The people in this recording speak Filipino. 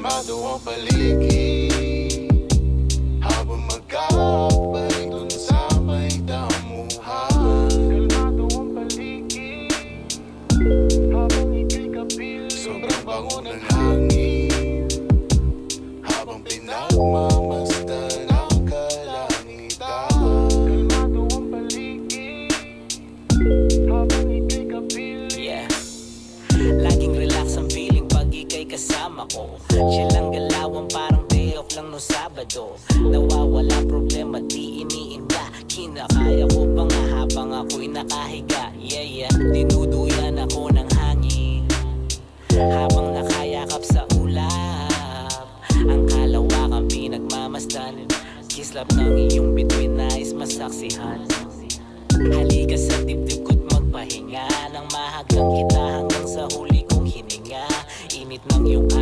Kalmado ang paligid habang magkabalik dun sa may damuhan. Kalmado ang paligid habang ika'y kapiling. Sobrang bango ng hangin habang pinagmamasdan ang kalangitan. Kalmado ang paligid habang ika'y kapiling. Yeah. Laging relax ang feeling pag ika'y kasama ko. Chill lang galawan parang day off lang no Sabado. Nawawala problema di iniinda. Kinakaya ko pa nga habang ako'y nakahiga. Yeah yeah, dinuduyan ako ng hangin habang nakayakap sa ulap. Ang kalawakan pinagmamasdan. Kislap ng iyong bituin nais masaksihan. Halika sa dibdib ko't magpahinga nang mahagdan kita hanggang sa huli kong hininga. Init ng iyong